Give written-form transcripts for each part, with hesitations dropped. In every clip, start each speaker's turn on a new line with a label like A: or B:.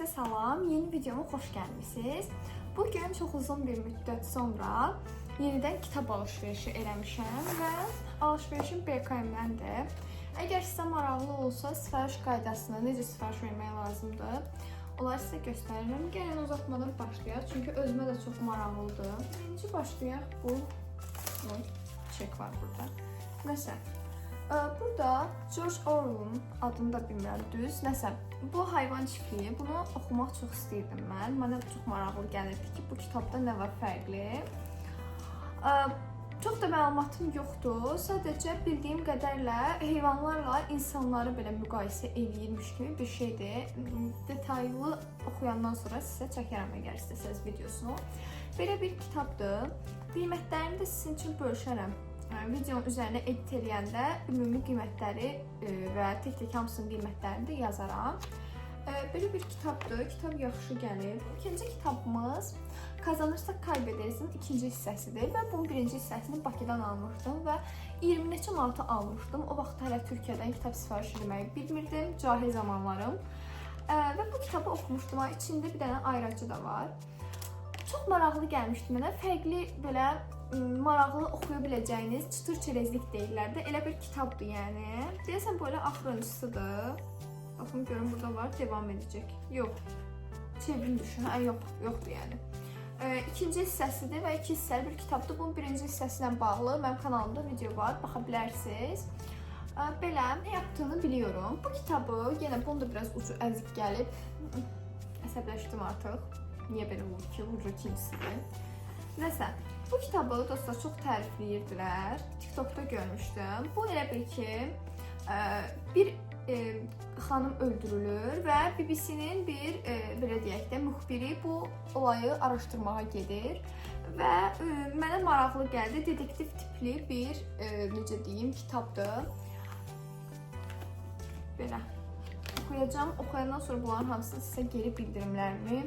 A: Herkese salam, yeni videoma xoş gəlmisiniz. Bugün çox uzun bir müddət sonra yenidən kitab alışverişi eləmişəm və alışverişim BKM-dəndir. Əgər sizə maraqlı olsa, sifariş qaydasını, necə sifariş vermək lazımdır, onları sizə göstərirəm. Gəlin uzatmadan başlayaq, çünki özümə də çox maraqlıdır. Birinci başlayaq, bu çek var burada. Nəsə, burada George Orwell'ın adını da bilmirəm, düz, nəsə, bu hayvan çiftliyi, bunu oxumaq çox istəyirdim mən. Mənə çox maraqlı gəlirdi ki, bu kitabda nə var fərqli. Çox da məlumatım yoxdur, sadəcə bildiyim qədərlə heyvanlarla insanları belə müqayisə eləyirmiş kimi bir şeydir. Detaylı oxuyandan sonra sizə çəkərəm əgər istəsəniz videosunu. Belə bir kitabdır. Qiymətlərini də sizin üçün bölüşərəm. Videonun üzərinə edit eləyəndə ümumi qiymətləri və tək-tək hamısının qiymətlərini də yazaram. Belə bir kitabdır, kitab yaxşı gəlir. İkinci kitabımız Kazanırsa Kaybedersin ikinci hissəsidir və bunun birinci hissəsini Bakıdan almışdım və 20 neçə manata almışdım. O vaxt hələ Türkiyədən kitab sifariş etməyi bilmirdim, cahil zamanlarım. Və bu kitabı oxumuşdum, içində bir dənə ayracı da var. Çox maraqlı gəlmişdi mənə, fərqli belə maraqlı oxuya biləcəyiniz çıtır çerezlik deyirlər də, elə bir kitabdır yəni. Deyəsən böyle axırıncısıdır. Baxın görün burada var, devam edəcək. Yox, çevrim düşün, yoxdur yəni. İkinci hissəsidir və iki hissəli bir kitabdır. Bunun birinci hissəsi ilə bağlı mənim kanalımda video var, baxa bilərsiniz. Belə nə yaptığını biliyorum. Bu kitabı, yenə bunu da biraz ucu əzik gəlib, əsəbləşdim artıq. Niyə belə olur ki, ucu ikincisidir. Nəsə, bu kitabı dostlar çox tərifləyirdilər. TikTok'da görmüşdüm. Bu elə bil ki, bir xanım öldürülür və BBC-nin bir, belə deyək də, müxbiri bu olayı araşdırmağa gedir və mənə maraqlı gəldi. Detektiv tipli bir, necə deyim, kitabdır. Belə oxuyacağım. Oxuyandan sonra bunların hamısını sizə geri bildirimlərimi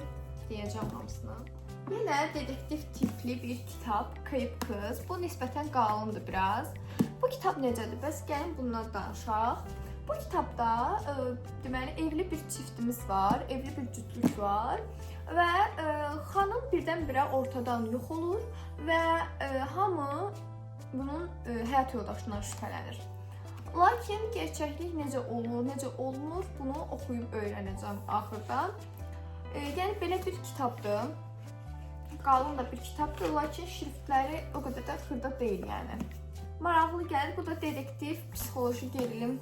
A: deyəcəm hamısına. Yenə detektiv tipli bir kitab, Kayıp Qız. Bu nisbətən qalındır biraz. Bu kitab necədir? Bəs gəlin bundan danışaq. Bu kitabda deməli evli bir çiftimiz var, evli bir cütlük var və xanım birdən-birə ortadan yox olur və hamı bunun həyat yoldaşından şübhələnir. Lakin gerçəklik necə olur, necə olmur, bunu oxuyub öyrənəcəm axırdan. Yəni belə bir kitabdır. Qalın da bir kitabdır, lakin şriftləri o qədər də xırda deyil yəni. Maraqlı gəlir, bu da dedektiv, psixoloji gerilim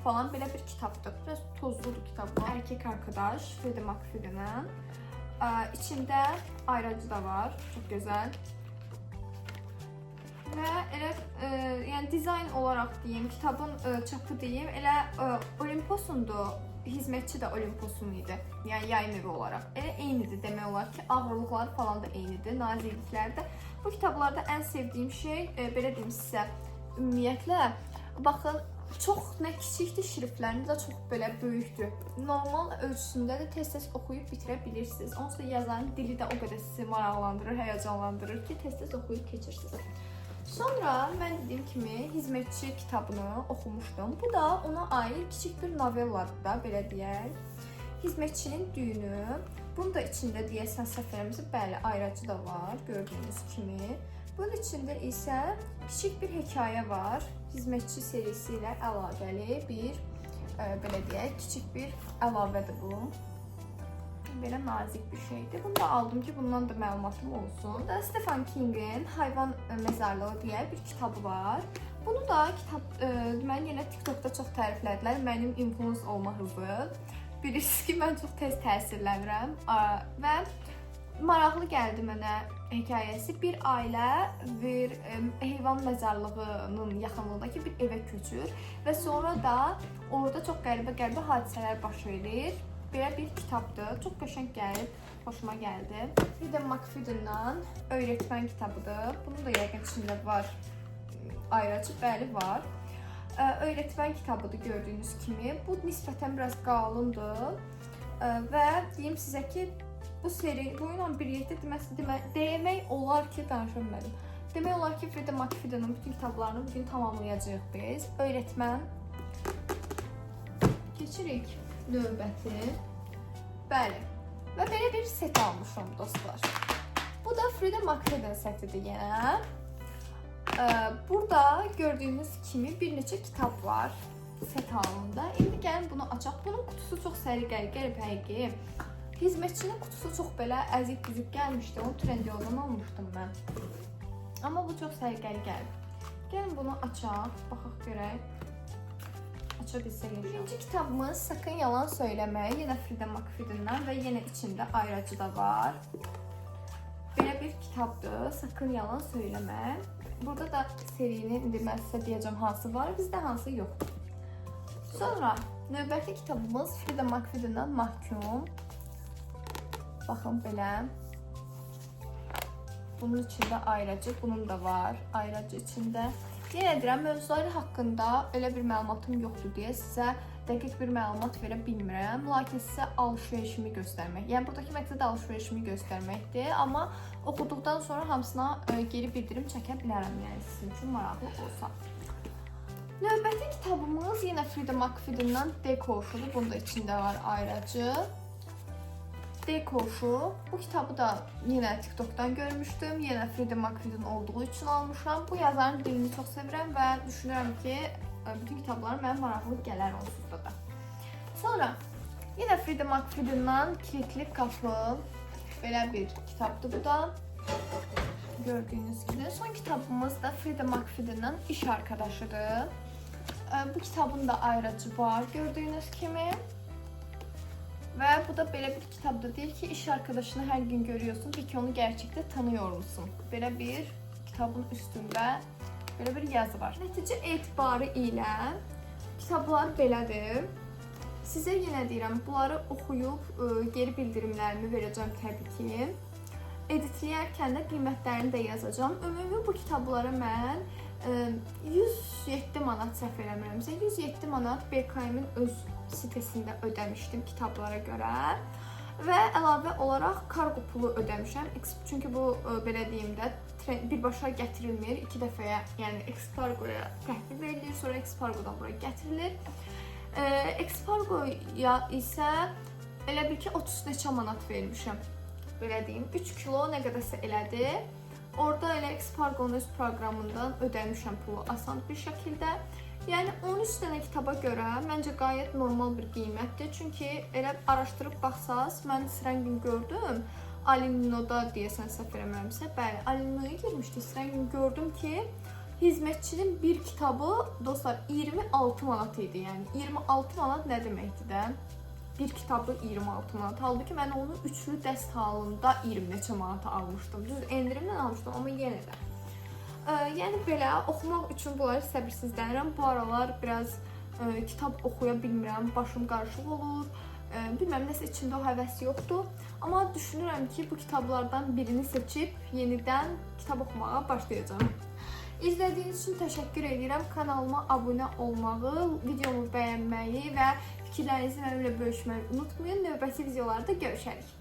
A: falan belə bir kitabdır. Biraz tozludur kitabı. Erkek arkadaş, Freddie McFadden'ın. İçində ayracı da var, çox gözəl. Və elə, yəni dizayn olaraq deyim, kitabın çapı deyim, elə Olimposundur. Hizmetçi də Olimposun idi, yəni yayım evi olaraq. Elə eynidir demək olar ki, ağırlıqları falan da eynidir, naziklikləri də. Bu kitablarda ən sevdiyim şey, belə deyim sizə, ümumiyyətlə, baxın, çox nə kiçikdir, şriftlərində də çox belə böyükdür. Normal ölçüsündə də tez-tez oxuyub bitirə bilirsiniz. Onsuz da yazarın dili də o qədər sizi maraqlandırır, həyəcanlandırır ki, tez-tez oxuyub keçirsiniz. Sonra mən dediyim kimi Hizmetçi kitabını oxumuşdum. Bu da ona aid kiçik bir novelladır da, belə deyək. Hizmetçinin düyünü. Bunun da içində deyəsən səfərimizi, bəli, ayracı da var, gördüyünüz kimi. Bunun içində isə kiçik bir hekayə var. Hizmetçi serisi ilə əlaqəli bir, belə deyək, kiçik bir əlavədir bu. Belə nazik bir şeydir. Bunu da aldım ki, bundan da məlumatım olsun. Stephen King'in Hayvan Məzarlığı deyə bir kitabı var. Bunu da mən yenə TikTok'da çox təriflədilər. Mənim influence olma hızı. Bilirsiniz ki, mən çox tez təsirlənirəm və maraqlı gəldi mənə hekayəsi. Bir ailə bir heyvan məzarlığının yaxınlığındakı bir evə köçür və sonra da orada çox qəribə hadisələr baş verir. Belə bir kitabdır, çox qəşəng gəlib, xoşuma gəldi. Freddie McFadden'dan Öyrətmən kitabıdır. Bunun da yəqin içində var, ayracı, bəli var. Öyrətmən kitabıdır gördüyünüz kimi. Bu nisbətən biraz qalındır və deyim sizə ki, bu seri, bu ilə birlikdə demək olar ki, danışa bilmədim. Demək olar ki, Freddie McFadden'ın bütün kitablarını bugün tamamlayacağıq biz. Öyrətmən. Keçirik növbəti. Bəli, Və belə bir set almışam dostlar. Bu da Freedom McFadden setidir yenə. Burada gördüyünüz kimi bir neçə kitab var set halında. İndi gəlin bunu açaq. Bunun kutusu çox səliqəli, qəribə. Hizmetçinin kutusu çox belə əzik-büzük gəlmişdi. Onu Trendyoldan almışdım mən. Amma bu çox səliqəli gəldi. Gəlin bunu açaq, baxaq görək. Aça bilsək. Birinci kitabımız Sakın Yalan Söyləmə. Yenə Freedom McFadden'dan və yenə içində ayracı da var. Belə bir kitabdır. Sakın Yalan Söyləmə. Burada da serinin indi mən sizə deyəcəm hansı var, bizdə hansı yoxdur. Sonra növbəti kitabımız Freedom McFadden'dan Mahkum. Baxın belə. Bunun içində ayracı, bunun da var. Ayracı içində. Yenə deyirəm, mövzuları haqqında elə bir məlumatım yoxdur deyə sizə dəqiq bir məlumat verə bilmirəm. Lakin sizə alış-verişimi göstərmək. Yəni buradakı məqsəd alış-verişimi göstərməkdir. Amma oxuduqdan sonra hamısına geri bildirim çəkə bilərəm. Yəni sizin üçün maraqlı olsa. Növbəti kitabımız yenə Freedom McFadden'dan Dekoşudur. Bunda içində var ayracı. Dekoşu. Bu kitabı da yenə TikTok'dan görmüşdüm. Yenə Freedom McFadden olduğu üçün almışam. Bu yazarın dilini çox sevirəm və düşünürəm ki, bütün kitablar mənə maraqlı gələr onsuz da. Sonra yenə Freedom McFadden'dan Kilitli Qapı. Belə bir kitabdır bu da. Gördüyünüz gibi. Son kitabımız da Freedom McFadden'dan İş Arkadaşıdır. Bu kitabın da ayracı var gördüyünüz kimi. Və bu da belə bir kitabda deyil ki, iş arkadaşını hər gün görüyorsun, peki onu gerçekte tanıyor musun? Belə bir kitabın üstündə belə bir yazı var. Nəticə etibarı ilə kitablar belədir. Sizə yenə deyirəm, bunları oxuyub geri bildirimlərimi verəcəm təbii ki. Editləyərkən də qiymətlərini də yazacağım. Ümumi bu kitablara mən 107 manat səhv eləmirəmsə, 107 manat BKM-in öz sitesində ödəmişdim kitablara görə və əlavə olaraq kargo pulu ödəmişəm. Çünki bu belə deyim də birbaşa gətirilmir, 2 dəfəyə, yəni Expargoya təhvil verilir, sonra Expargodan bura gətirilir. Expargoya isə elə bil ki 30 neçə manat vermişəm. Belə deyim, 3 kilo nə qədərsə elədi. Orada elə Expargo'nun öz proqramından ödəmişəm pulu asan bir şəkildə. Yəni 13 dənə kitaba görə məncə qayət normal bir qiymətdir. Çünki elə araşdırıb baxsaz, mən sirən gün gördüm. Alimno'da deyəsən səhv eləmirəmsə, bəli, Alimno'ya girmişdi. Sirən gün gördüm ki, hizmetçinin bir kitabı dostlar 26 manat idi. Yəni 26 manat nə deməkdir də? Bir kitabı 26 manat. Halbuki mən onu üçlü dəst halında 20 neçə manata almışdım. Düz endirimlə almışdım, amma yenə də. Yəni belə oxumaq üçün bunları səbirsizlənirəm. Bu aralar biraz kitab oxuya bilmirəm, başım qarışıq olur. Bilməm, nəsə içində o həvəs yoxdur. Amma düşünürəm ki, bu kitablardan birini seçib yenidən kitab oxumağa başlayacağım. İzlədiyiniz üçün təşəkkür edirəm. Kanalıma abunə olmağı, videomu bəyənməyi və fikirlərinizi mənimlə bölüşməyi unutmayın. Növbəti videolarda görüşərik.